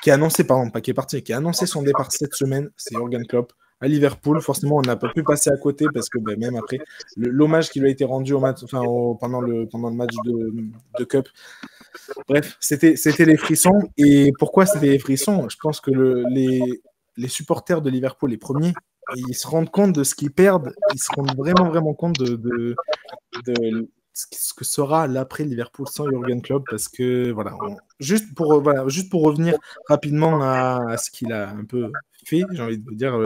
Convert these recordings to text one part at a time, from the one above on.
qui a annoncé, pardon, pas qui est parti, qui a annoncé son départ cette semaine, c'est Jürgen Klopp à Liverpool. Forcément, on n'a pas pu passer à côté parce que même après, l'hommage qui lui a été rendu pendant le match de Cup. Bref, c'était les frissons. Et pourquoi c'était les frissons? Je pense que les supporters de Liverpool, les premiers, ils se rendent compte de ce qu'ils perdent. Ils se rendent vraiment, vraiment compte de ce que sera l'après Liverpool sans Jürgen Klopp, parce que voilà, juste pour revenir rapidement à ce qu'il a un peu fait, j'ai envie de vous dire.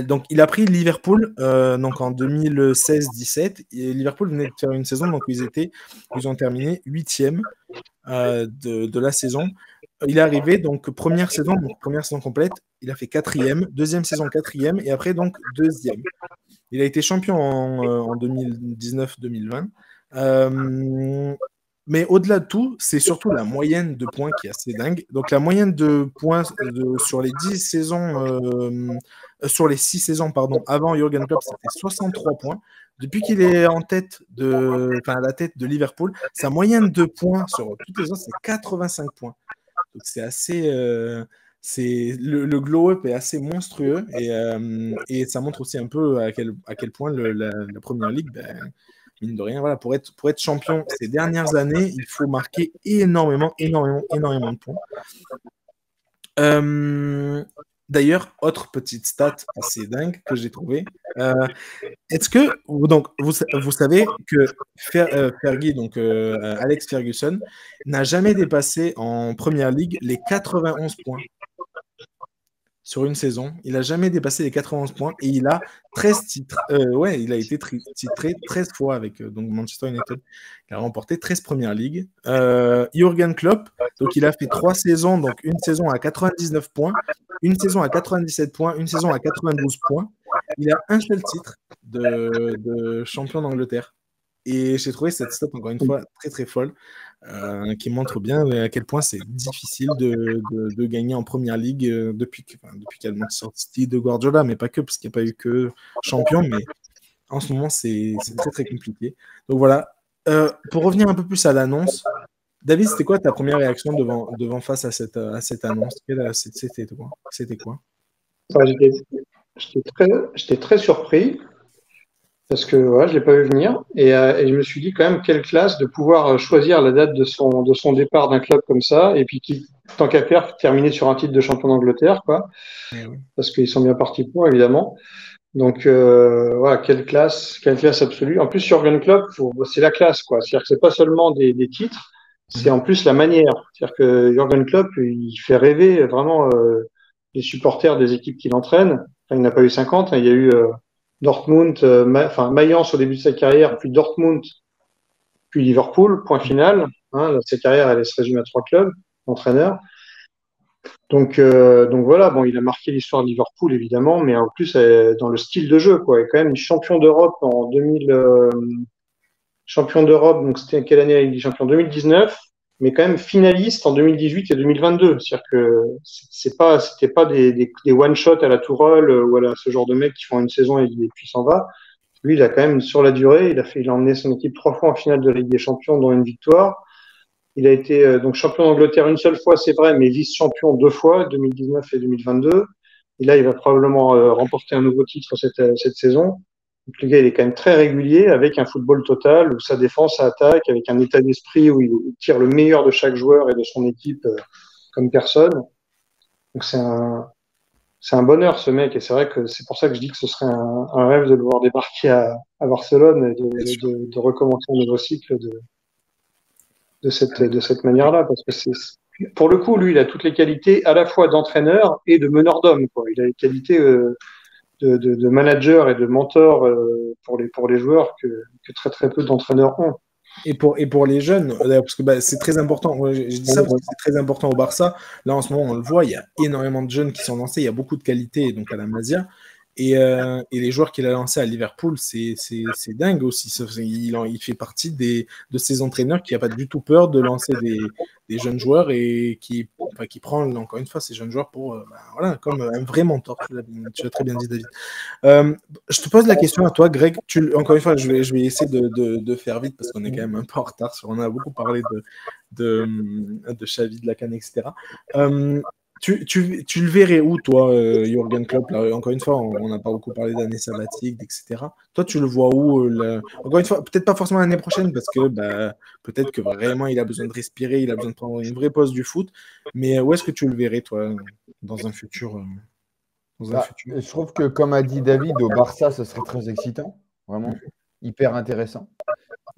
Donc, il a pris Liverpool donc en 2016-17. Et Liverpool venait de faire une saison, donc ils ont terminé 8e de la saison. Il est arrivé, donc première saison complète, il a fait 4e, deuxième saison 4e, et après donc 2e. Il a été champion en 2019-2020. Mais au-delà de tout, c'est surtout la moyenne de points qui est assez dingue. Donc la moyenne de points sur les 10 saisons, sur les 6 saisons, pardon, avant Jürgen Klopp, c'était 63 points. Depuis qu'il est à la tête de Liverpool, sa moyenne de points sur toutes les autres, c'est 85 points. Donc c'est assez, le glow-up est assez monstrueux et ça montre aussi un peu à quel point la Première Ligue, mine de rien, voilà, pour être champion ces dernières années, il faut marquer énormément de points. D'ailleurs, autre petite stat assez dingue que j'ai trouvée. Est-ce que donc vous savez que Fergie, donc Alex Ferguson, n'a jamais dépassé en Première Ligue les 91 points sur une saison? Il n'a jamais dépassé les 91 points et il a 13 titres. Il a été titré 13 fois avec donc Manchester United. Il a remporté 13 Premières Ligues. Jürgen Klopp, donc il a fait 3 saisons, donc une saison à 99 points, une saison à 97 points, une saison à 92 points. Il a un seul titre de champion d'Angleterre. Et j'ai trouvé cette stat, encore une fois, très très folle, qui montre bien à quel point c'est difficile de gagner en Première Ligue depuis qu'il y a le Manchester City de Guardiola, mais pas que, parce qu'il n'y a pas eu que champion, mais en ce moment, c'est très très compliqué. Donc voilà, pour revenir un peu plus à l'annonce, David, c'était quoi ta première réaction devant face à cette annonce? C'était quoi? J'étais très surpris parce que je ne l'ai pas vu venir et je me suis dit quand même quelle classe de pouvoir choisir la date de son départ d'un club comme ça et puis qui, tant qu'à faire, terminer sur un titre de champion d'Angleterre, quoi, parce qu'ils sont bien partis pour, évidemment. Donc quelle classe absolue. En plus, Jürgen Klopp, c'est la classe, quoi. C'est-à-dire que c'est pas seulement des titres, c'est en plus la manière. C'est-à-dire que Jürgen Klopp, il fait rêver vraiment les supporters des équipes qu'il entraîne. Enfin, il n'a pas eu 50, hein, il y a eu Dortmund, Mayence au début de sa carrière, puis Dortmund, puis Liverpool, point final. Hein, sa carrière, elle se résume à 3 clubs, entraîneur. Donc voilà, bon, il a marqué l'histoire de Liverpool évidemment, mais en plus dans le style de jeu, quoi. Il est quand même champion d'Europe en 2000, champion d'Europe. Donc c'était quelle année il est champion 2019, mais quand même finaliste en 2018 et 2022. C'est-à-dire que c'était pas des one shot à la Tourelle ou à ce genre de mecs qui font une saison et puis s'en va. Lui, il a quand même sur la durée, il a emmené son équipe 3 fois en finale de Ligue des Champions, dont une victoire. Il a été donc champion d'Angleterre une seule fois, c'est vrai, mais vice-champion 2 fois, 2019 et 2022. Et là, il va probablement remporter un nouveau titre cette saison. Donc, le gars, il est quand même très régulier, avec un football total, où sa défense, sa attaque, avec un état d'esprit où il tire le meilleur de chaque joueur et de son équipe comme personne. Donc c'est un bonheur, ce mec, et c'est vrai que c'est pour ça que je dis que ce serait un rêve de le voir débarquer à Barcelone et de recommencer un nouveau cycle de cette manière-là, parce que pour le coup, lui, il a toutes les qualités à la fois d'entraîneur et de meneur d'hommes, quoi. Il a les qualités de manager et de mentor pour les joueurs que très très peu d'entraîneurs ont. Et pour les jeunes, parce que c'est très important. Je dis ça parce que c'est très important au Barça. Là, en ce moment, on le voit, il y a énormément de jeunes qui sont lancés. Il y a beaucoup de qualité donc à la Masia. Et les joueurs qu'il a lancés à Liverpool, c'est dingue aussi. Il fait partie de ces entraîneurs qui n'a pas du tout peur de lancer des jeunes joueurs et qui prend, encore une fois, ces jeunes joueurs pour, comme un vrai mentor. Tu l'as très bien dit, David. Je te pose la question à toi, Greg. Encore une fois, je vais essayer de faire vite parce qu'on est quand même un peu en retard. On a beaucoup parlé de Xavi, de la CAN, etc. Tu le verrais où, toi, Jürgen Klopp là, encore une fois, on n'a pas beaucoup parlé d'années sabbatiques, etc. Toi, tu le vois où encore une fois, peut-être pas forcément l'année prochaine, parce que peut-être que vraiment il a besoin de respirer, il a besoin de prendre une vraie pause du foot. Mais où est-ce que tu le verrais, toi, dans un futur Je trouve que, comme a dit David, au Barça, ce serait très excitant, vraiment, hyper intéressant.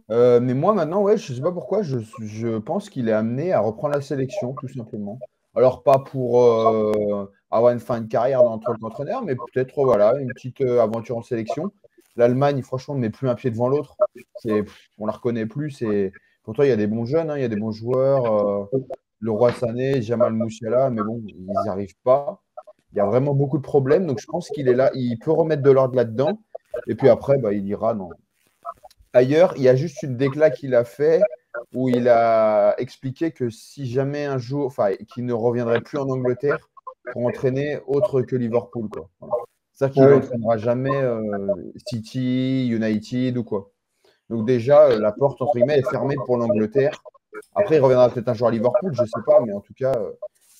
Mais moi, maintenant, ouais, je ne sais pas pourquoi, je pense qu'il est amené à reprendre la sélection, tout simplement. Alors, pas pour avoir une fin de carrière en tant qu'entraîneur, mais peut-être voilà, une petite aventure en sélection. L'Allemagne, franchement, ne met plus un pied devant l'autre. On la reconnaît plus. Pourtant, il y a des bons jeunes, hein, il y a des bons joueurs. Leroy Sané, Jamal Musiala, mais bon, ils n'y arrivent pas. Il y a vraiment beaucoup de problèmes. Donc, je pense qu'il est là. Il peut remettre de l'ordre là-dedans. Et puis après, il ira non. Ailleurs, il y a juste une décla qu'il a fait où il a expliqué que si jamais un jour, enfin, qu'il ne reviendrait plus en Angleterre pour entraîner autre que Liverpool, quoi. Voilà. C'est-à-dire qu'il n'entraînera jamais City, United ou quoi. Donc déjà, la porte, entre guillemets, est fermée pour l'Angleterre. Après, il reviendra peut-être un jour à Liverpool, je ne sais pas, mais en tout cas,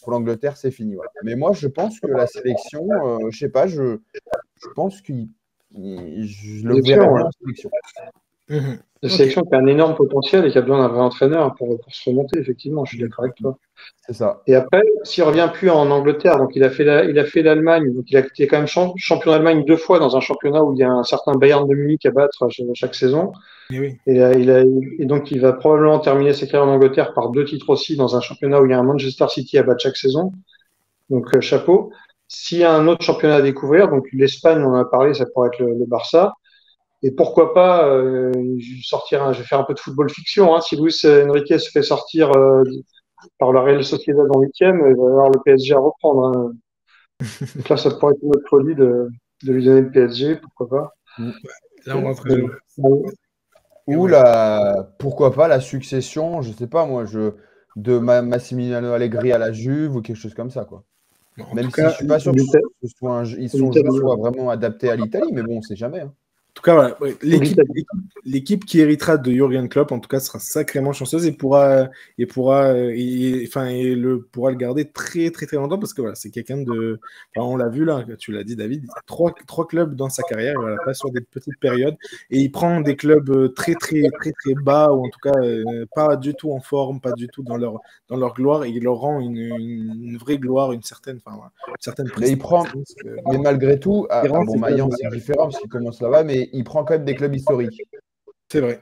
pour l'Angleterre, c'est fini. Voilà. Mais moi, je pense que la sélection, je ne sais pas, je pense que je le verrai bien en sélection. La sélection qui a un énorme potentiel et qui a besoin d'un vrai entraîneur pour se remonter, effectivement, je suis d'accord avec toi. C'est ça. Et après, s'il revient plus en Angleterre, donc il a fait l'Allemagne, donc il a été quand même champion d'Allemagne 2 fois dans un championnat où il y a un certain Bayern de Munich à battre chaque saison. Et donc il va probablement terminer sa carrière en Angleterre par 2 titres aussi dans un championnat où il y a un Manchester City à battre chaque saison. Donc chapeau. S'il y a un autre championnat à découvrir, donc l'Espagne, on en a parlé, ça pourrait être le Barça. Et pourquoi pas je vais faire un peu de football fiction. Hein, si Luis Enrique se fait sortir par la Real Sociedad en 8e, il va y avoir le PSG à reprendre. Hein. Donc là, ça pourrait être une autre folie de lui donner le PSG, pourquoi pas. Là, on rentre. Ou pourquoi pas la succession, je sais pas moi, de Massimiliano Allegri à la Juve ou quelque chose comme ça, quoi. Même si je suis pas sûr que son jeu soit vraiment adapté à l'Italie, mais bon, on sait jamais. Hein. En tout cas, voilà, l'équipe qui héritera de Jürgen Klopp, en tout cas, sera sacrément chanceuse et pourra le garder très, très, très longtemps parce que voilà, c'est quelqu'un de. Enfin, on l'a vu là, tu l'as dit, David, il a trois clubs dans sa carrière, il va pas sur des petites périodes et il prend des clubs très, très, très, très bas ou en tout cas pas du tout en forme, pas du tout dans leur gloire et il leur rend une vraie gloire, une certaine mais malgré tout, Mayence, c'est différent parce qu'il commence là-bas, mais il prend quand même des clubs historiques. C'est vrai.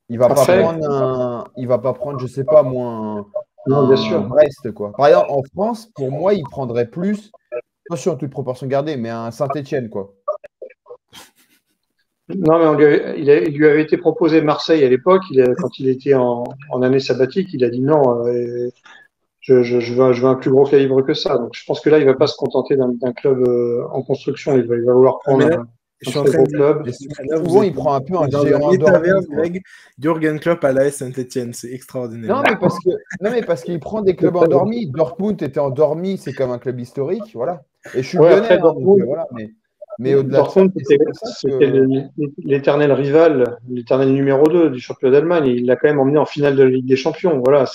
Il va pas prendre, je sais pas moi, bien sûr. Brest, quoi. Par exemple, en France, pour moi, il prendrait plus, attention, toute proportion gardée, mais un Saint-Étienne, quoi. Non, mais il lui avait été proposé Marseille à l'époque. Quand il était en année sabbatique, il a dit non. Je veux un plus gros calibre que ça. Donc, je pense que là, il va pas se contenter d'un club en construction. Il va vouloir prendre un très gros club. Souvent, il prend un peu un géant endormi. Jürgen Klopp à l'AS Saint-Etienne, c'est extraordinaire. Non, mais parce qu'il prend des clubs endormis. Dortmund était endormi, c'est comme un club historique, voilà. Et je suis lyonnais, voilà, mais au-delà Dortmund, c'était l'éternel rival, l'éternel numéro 2 du championnat d'Allemagne. Il l'a quand même emmené en finale de la Ligue des Champions. Voilà,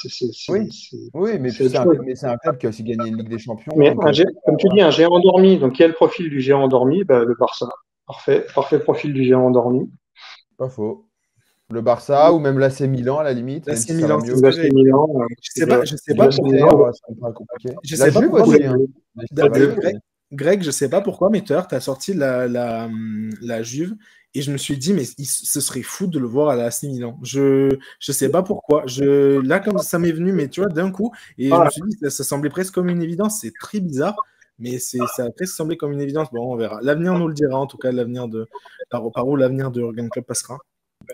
oui, mais c'est un club qui a aussi gagné une Ligue des Champions. Mais comme tu dis, un géant endormi. Donc, quel profil du géant endormi? Le Barça. Parfait profil du géant endormi. Pas faux. Le Barça ou même l'AC Milan à la limite. L'AC Milan, je sais pas pourquoi. Greg, je sais pas pourquoi, mais tu as sorti la Juve et je me suis dit, mais ce serait fou de le voir à l'AC Milan. Je sais pas pourquoi. Là, comme ça m'est venu, mais tu vois, d'un coup, et je me suis dit, ça semblait presque comme une évidence. C'est très bizarre, mais ça a presque semblé comme une évidence. Bon, on verra. L'avenir nous le dira, en tout cas, par où l'avenir de Jürgen Klopp passera.